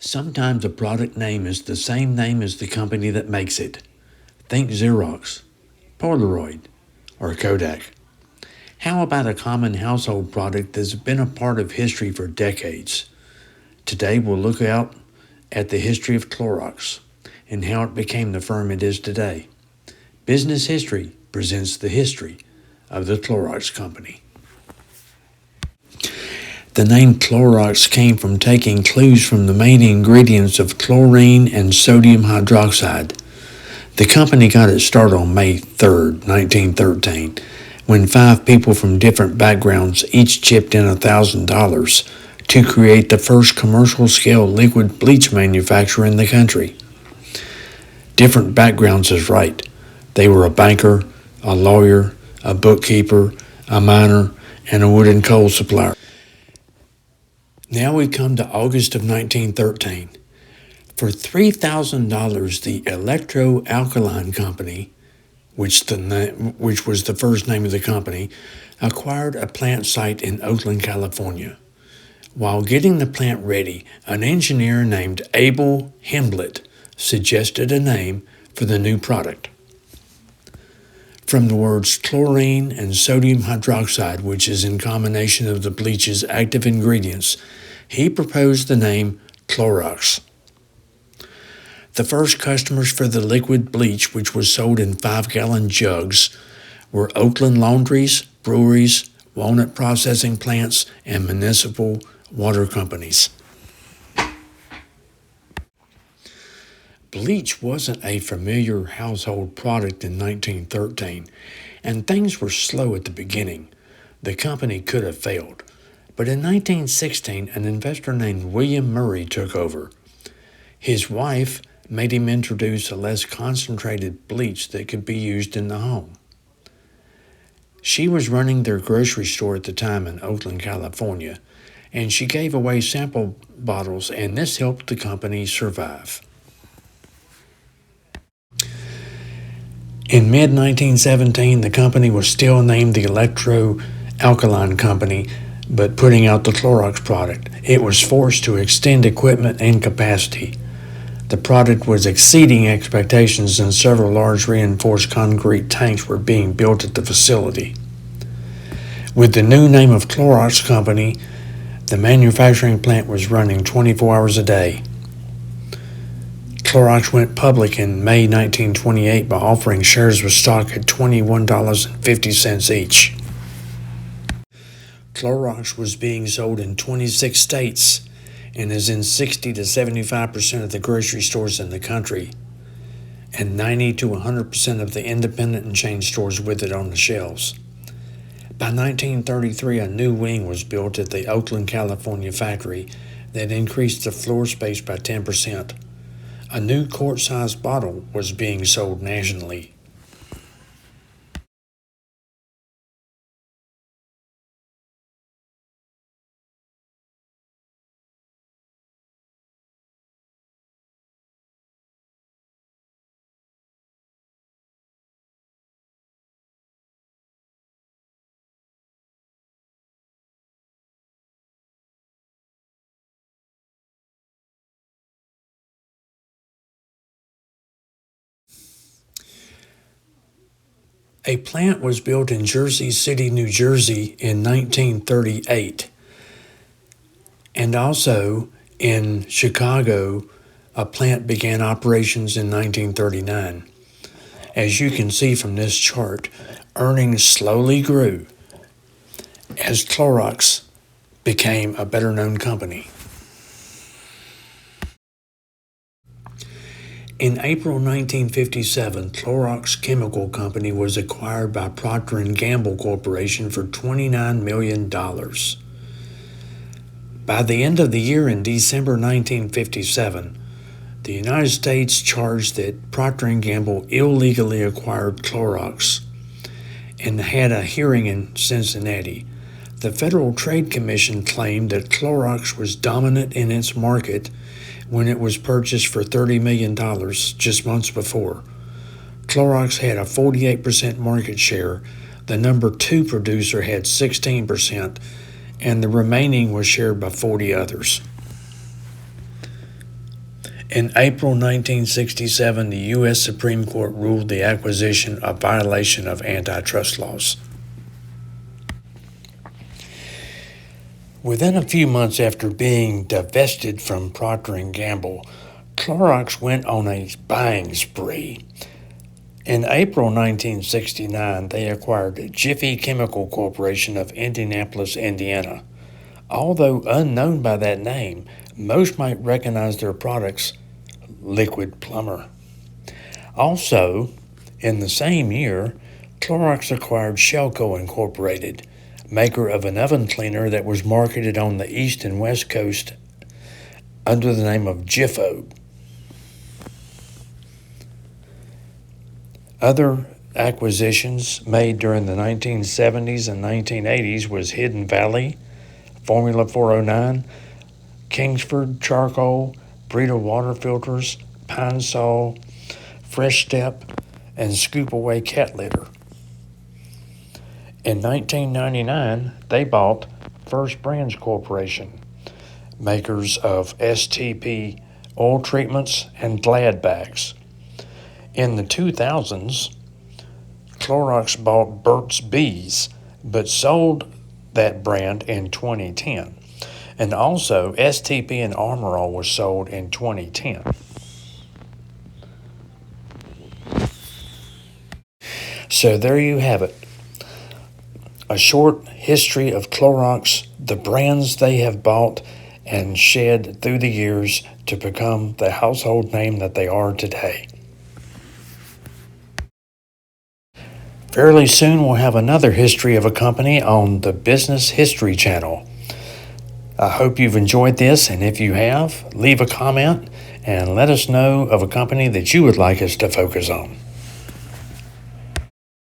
Sometimes a product name is the same name as the company that makes it. Think Xerox, Polaroid, or Kodak. How about a common household product that's been a part of history for decades? Today we'll look out at the history of Clorox and how it became the firm it is today. Business History presents the history of the Clorox Company. The name Clorox came from taking clues from the main ingredients of chlorine and sodium hydroxide. The company got its start on May 3, 1913, when 5 people from different backgrounds each chipped in $1,000 to create the first commercial-scale liquid bleach manufacturer in the country. Different backgrounds is right. They were a banker, a lawyer, a bookkeeper, a miner, and a wood and coal supplier. Now we come to August of 1913. For $3,000, the Electro-Alkaline Company, which was the first name of the company, acquired a plant site in Oakland, California. While getting the plant ready, an engineer named Abel Hemblett suggested a name for the new product. From the words chlorine and sodium hydroxide, which is in combination of the bleach's active ingredients, he proposed the name Clorox. The first customers for the liquid bleach, which was sold in 5-gallon jugs, were Oakland laundries, breweries, walnut processing plants, and municipal water companies. Bleach wasn't a familiar household product in 1913, and things were slow at the beginning. The company could have failed. But in 1916, an investor named William Murray took over. His wife made him introduce a less concentrated bleach that could be used in the home. She was running their grocery store at the time in Oakland, California, and she gave away sample bottles, and this helped the company survive. In mid-1917, the company was still named the Electro-Alkaline Company, but putting out the Clorox product. It was forced to extend equipment and capacity. The product was exceeding expectations, and several large reinforced concrete tanks were being built at the facility. With the new name of Clorox Company, the manufacturing plant was running 24 hours a day. Clorox went public in May 1928 by offering shares of stock at $21.50 each. Clorox was being sold in 26 states and is in 60 to 75% of the grocery stores in the country, and 90 to 100% of the independent and chain stores with it on the shelves. By 1933, a new wing was built at the Oakland, California factory that increased the floor space by 10%. A new quart-sized bottle was being sold nationally. A plant was built in Jersey City, New Jersey in 1938. And also in Chicago, a plant began operations in 1939. As you can see from this chart, earnings slowly grew as Clorox became a better-known company. In April 1957, Clorox Chemical Company was acquired by Procter & Gamble Corporation for $29 million. By the end of the year in December 1957, the United States charged that Procter & Gamble illegally acquired Clorox and had a hearing in Cincinnati. The Federal Trade Commission claimed that Clorox was dominant in its market when it was purchased for $30 million just months before. Clorox had a 48% market share, the number 2 producer had 16%, and the remaining was shared by 40 others. In April 1967, the U.S. Supreme Court ruled the acquisition a violation of antitrust laws. Within a few months after being divested from Procter & Gamble, Clorox went on a buying spree. In April 1969, they acquired Jiffy Chemical Corporation of Indianapolis, Indiana. Although unknown by that name, most might recognize their products, Liquid Plumber. Also, in the same year, Clorox acquired Shelco Incorporated, maker of an oven cleaner that was marketed on the East and West Coast under the name of Jiffo. Other acquisitions made during the 1970s and 1980s was Hidden Valley, Formula 409, Kingsford Charcoal, Brita Water Filters, Pine Sol, Fresh Step, and Scoop Away Cat Litter. In 1999, they bought First Brands Corporation, makers of STP oil treatments and Glad bags. In the 2000s, Clorox bought Burt's Bees, but sold that brand in 2010. And also, STP and Armor All was sold in 2010. So there you have it. A short history of Clorox, the brands they have bought and shed through the years to become the household name that they are today. Fairly soon we'll have another history of a company on the Business History Channel. I hope you've enjoyed this, and if you have, leave a comment and let us know of a company that you would like us to focus on.